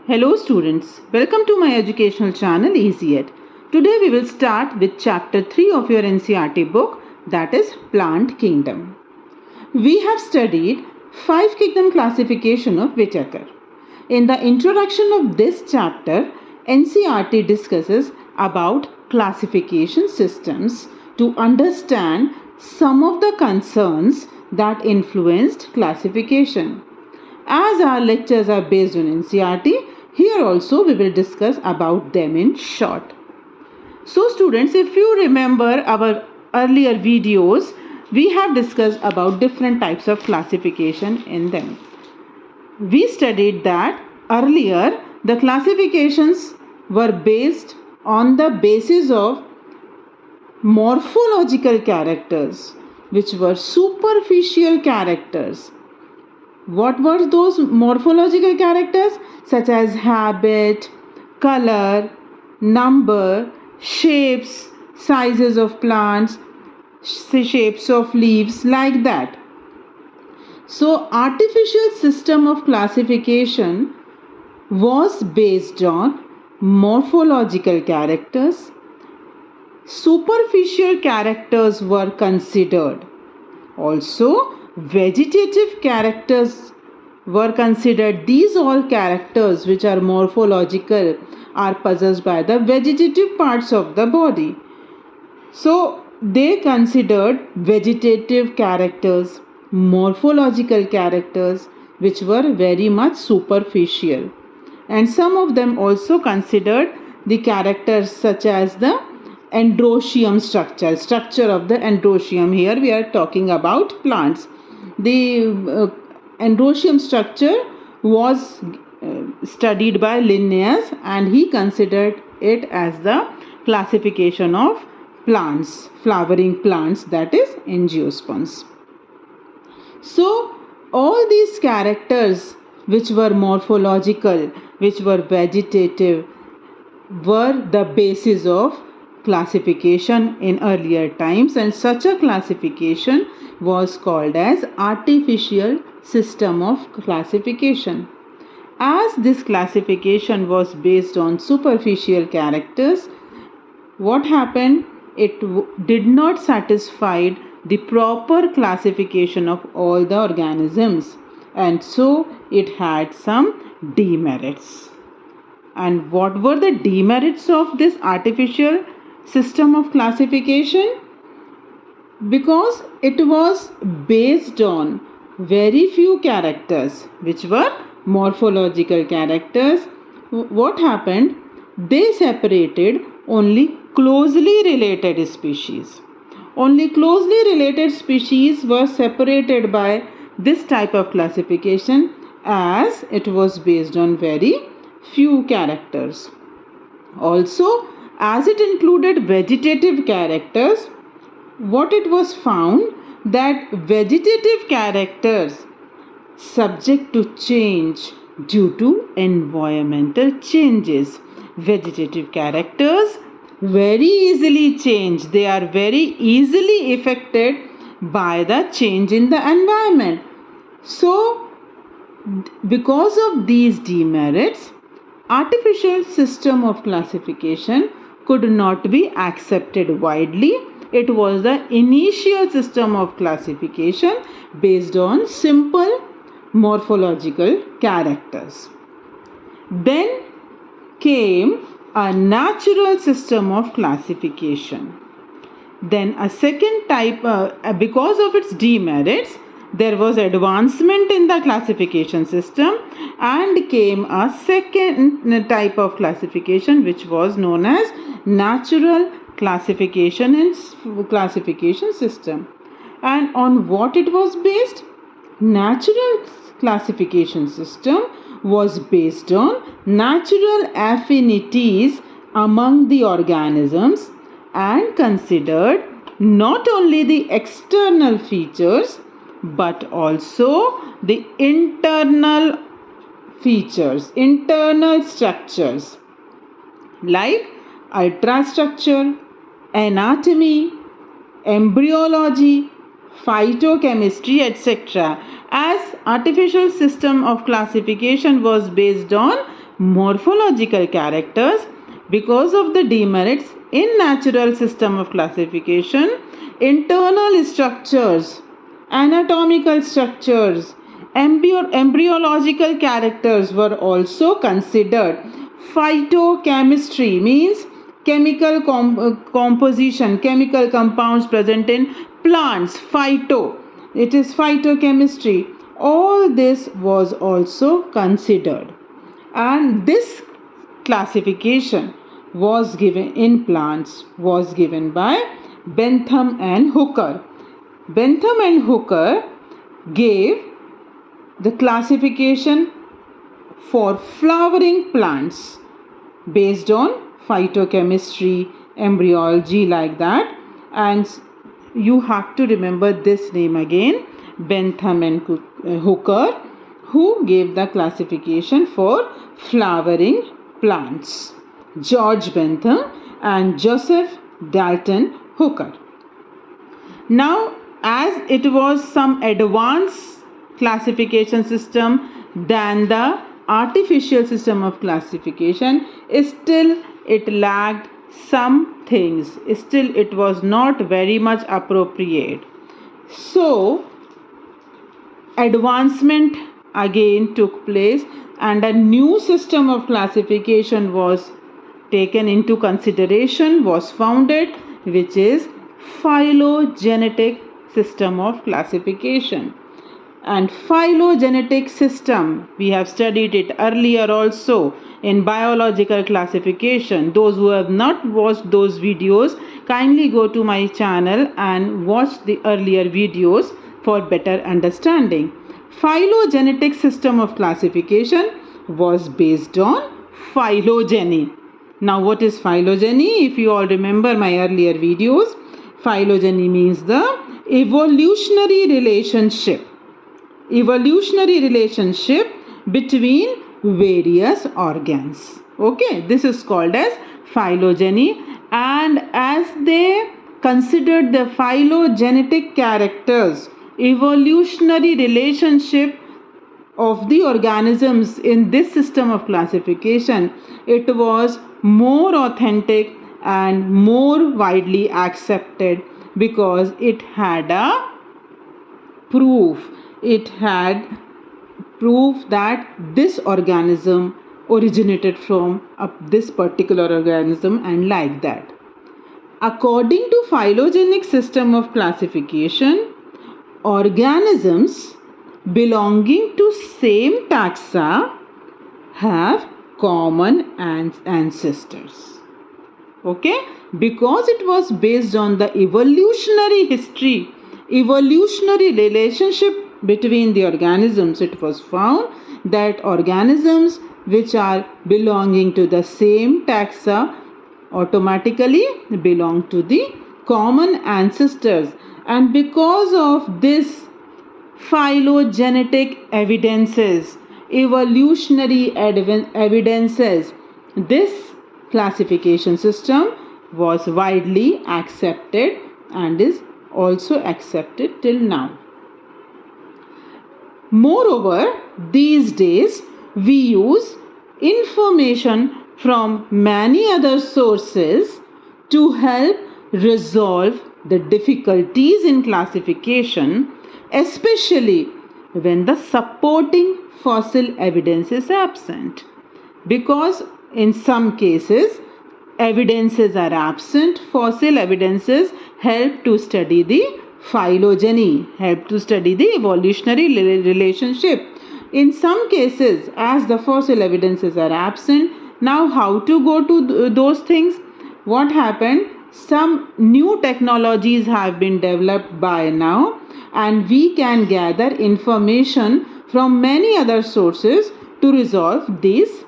Hello students, welcome to my educational channel EasyEd. Today we will start with chapter 3 of your NCERT book, that is Plant Kingdom. We have studied 5 kingdom classification of Whittaker. In the introduction of this chapter, NCERT discusses about classification systems to understand some of the concerns that influenced classification. As our lectures are based on NCERT, here also we will discuss about them in short. So students, if you remember our earlier videos, we have discussed about different types of classification in them. We studied that earlier the classifications were based on the basis of morphological characters, which were superficial characters. What were those morphological characters? Such as habit, color, number, shapes, sizes of plants, shapes of leaves, like that. So, artificial system of classification was based on morphological characters. Superficial characters were considered. Also, vegetative characters were considered. These all characters which are morphological are possessed by the vegetative parts of the body. So they considered vegetative characters, morphological characters which were very much superficial. And some of them also considered the characters such as the androecium structure of the androecium. Here we are talking about plants. The androecium structure was studied by Linnaeus, and he considered it as the classification of plants, flowering plants, that is angiosperms. So all these characters which were morphological, which were vegetative, were the basis of classification in earlier times, and such a classification was called as artificial system of classification. As this classification was based on superficial characters, what happened? It did not satisfy the proper classification of all the organisms, and so it had some demerits. And what were the demerits of this artificial system of classification? Because it was based on very few characters which were morphological characters. What happened? They separated only closely related species. Only closely related species were separated by this type of classification, as it was based on very few characters. Also, as it included vegetative characters, what it was found that vegetative characters subject to change due to environmental changes. Vegetative characters very easily change. They are very easily affected by the change in the environment. So, because of these demerits, artificial system of classification could not be accepted widely. It was the initial system of classification based on simple morphological characters. Then came a natural system of classification. Then a second type, because of its demerits, there was advancement in the classification system, and came a second type of classification which was known as natural classification and classification system. And on what it was based? Natural classification system was based on natural affinities among the organisms and considered not only the external features but also the internal features, internal structures like ultrastructure, anatomy, embryology, phytochemistry, etc. As artificial system of classification was based on morphological characters because of the demerits in natural system of classification. Internal structures, anatomical structures, embryological characters were also considered. Phytochemistry means chemical composition, chemical compounds present in plants. Phyto, it is phytochemistry. All this was also considered, and this classification was given in plants was given by Bentham and Hooker. Bentham and Hooker gave the classification for flowering plants based on phytochemistry, embryology, like that. And you have to remember this name again, Bentham and Hooker, who gave the classification for flowering plants. George Bentham and Joseph Dalton Hooker. Now, as it was some advanced classification system than the artificial system of classification, still it lacked some things. Still it was not very much appropriate. So, advancement again took place and a new system of classification was taken into consideration, was founded, which is phylogenetic system of classification. And phylogenetic system, we have studied it earlier also in biological classification. Those who have not watched those videos, kindly go to my channel and watch the earlier videos for better understanding. Phylogenetic system of classification was based on phylogeny. Now, what is phylogeny? If you all remember my earlier videos, phylogeny means the evolutionary relationship between various organs. Okay, this is called as phylogeny. And as they considered the phylogenetic characters, evolutionary relationship of the organisms in this system of classification, it was more authentic and more widely accepted because it had a proof. It had proof that this organism originated from this particular organism, and like that. According to phylogenetic system of classification, organisms belonging to same taxa have common ancestors. Okay, because it was based on the evolutionary history, evolutionary relationship between the organisms, it was found that organisms which are belonging to the same taxa automatically belong to the common ancestors. And because of this phylogenetic evidences, evolutionary evidences, this classification system was widely accepted and is also accepted till now. Moreover, these days we use information from many other sources to help resolve the difficulties in classification, especially when the supporting fossil evidence is absent. Because in some cases, evidences are absent, fossil evidences help to study the phylogeny, help to study the evolutionary relationship. In some cases, as the fossil evidences are absent, now how to go to those things? What happened? Some new technologies have been developed by now, and we can gather information from many other sources to resolve these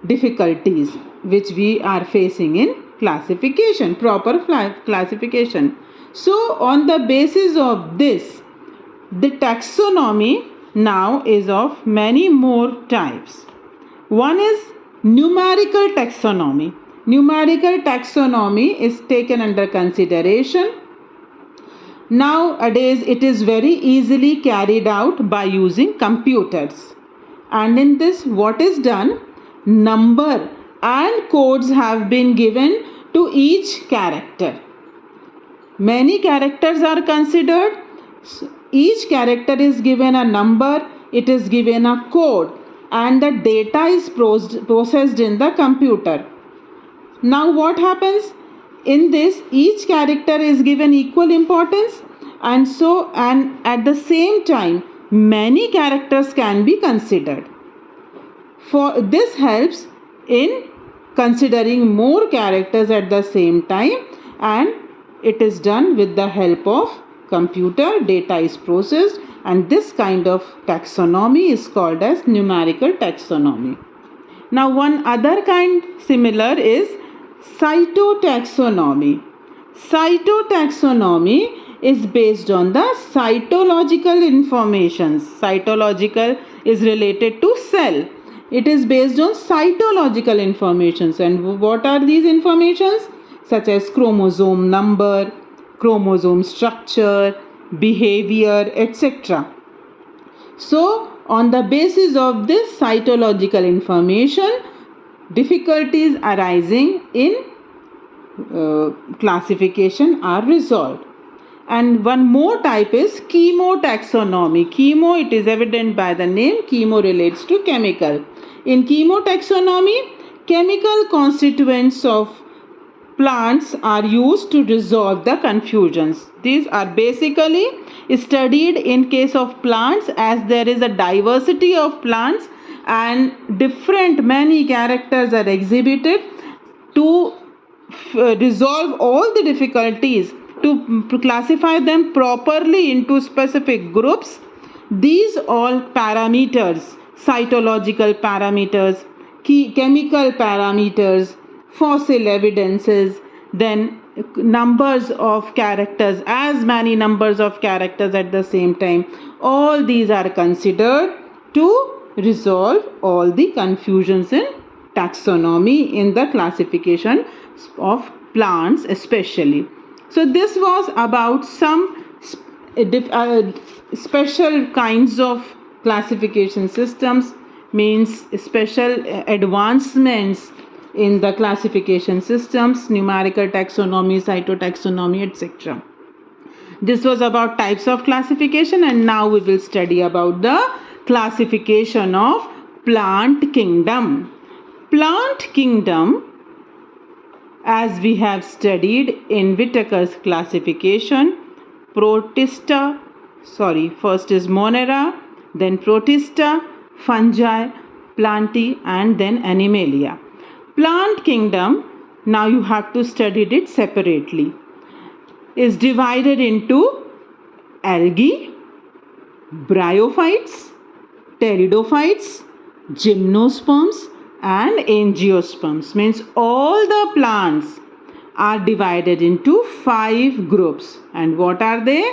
difficulties which we are facing in classification, proper classification. So on the basis of this, the taxonomy now is of many more types. One is numerical taxonomy. Numerical taxonomy is taken under consideration. Nowadays, it is very easily carried out by using computers. And in this, what is done? number and codes have been given to each character. Many characters are considered. Each character is given a number, it is given a code, and the data is processed in the computer. Now what happens? In this, each character is given equal importance, and at the same time many characters can be considered. For this helps in considering more characters at the same time, and it is done with the help of computer. Data is processed, and this kind of taxonomy is called as numerical taxonomy. Now one other kind similar is cytotaxonomy. Cytotaxonomy is based on the cytological information. Cytological is related to cell. It is based on cytological informations. And what are these informations? Such as chromosome number, chromosome structure, behavior, etc. So, on the basis of this cytological information, difficulties arising in classification are resolved. And one more type is chemotaxonomy. Chemo, it is evident by the name, chemo relates to chemical. In chemotaxonomy, chemical constituents of plants are used to resolve the confusions. These are basically studied in case of plants, as there is a diversity of plants and many characters are exhibited. To resolve all the difficulties, to classify them properly into specific groups, these all parameters, cytological parameters, chemical parameters, fossil evidences, then numbers of characters, as many numbers of characters at the same time, all these are considered to resolve all the confusions in taxonomy, in the classification of plants especially. So this was about some special kinds of classification systems, means special advancements in the classification systems, numerical taxonomy, cytotaxonomy, etc. This was about types of classification, and now we will study about the classification of plant kingdom. Plant kingdom, as we have studied in Whittaker's classification, Protista, first is Monera, then Protista, fungi, plantae, and then Animalia. Plant kingdom, now you have to study it separately, is divided into algae, bryophytes, pteridophytes, gymnosperms, and angiosperms. Means all the plants are divided into 5 groups. And what are they?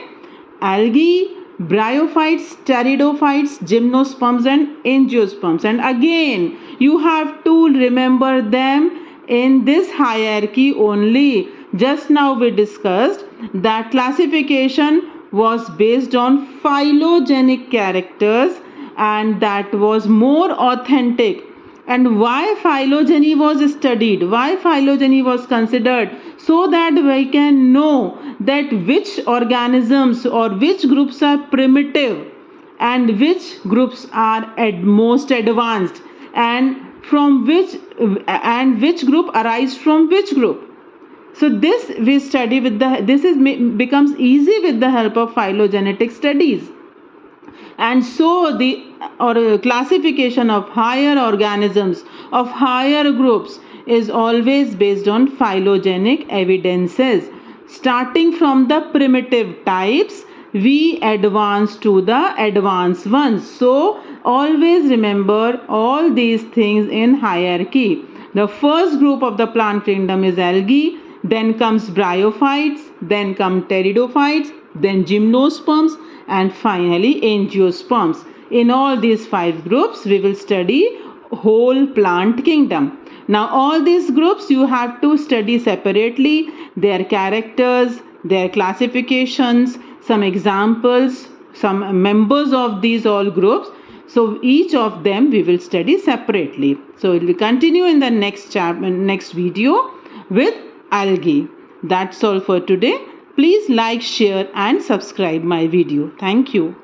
Algae, bryophytes, pteridophytes, gymnosperms, and angiosperms. And again, you have to remember them in this hierarchy only. Just now we discussed that classification was based on phylogenetic characters, and that was more authentic. And why phylogeny was studied, why phylogeny was considered? So that we can know that which organisms or which groups are primitive and which groups are most advanced, and which group arise from which group. So this we study with becomes easy with the help of phylogenetic studies. And so the classification of higher organisms, of higher groups, is always based on phylogenetic evidences. Starting from the primitive types, we advance to the advanced ones. So always remember all these things in hierarchy. The first group of the plant kingdom is algae, then comes bryophytes, then come pteridophytes, then gymnosperms, and finally angiosperms. In all these 5 groups, we will study whole plant kingdom. Now all these groups you have to study separately, their characters, their classifications, some examples, some members of these all groups. So each of them we will study separately. So we will continue in the next video with algae. That's all for today. Please like, share and subscribe my video. Thank you.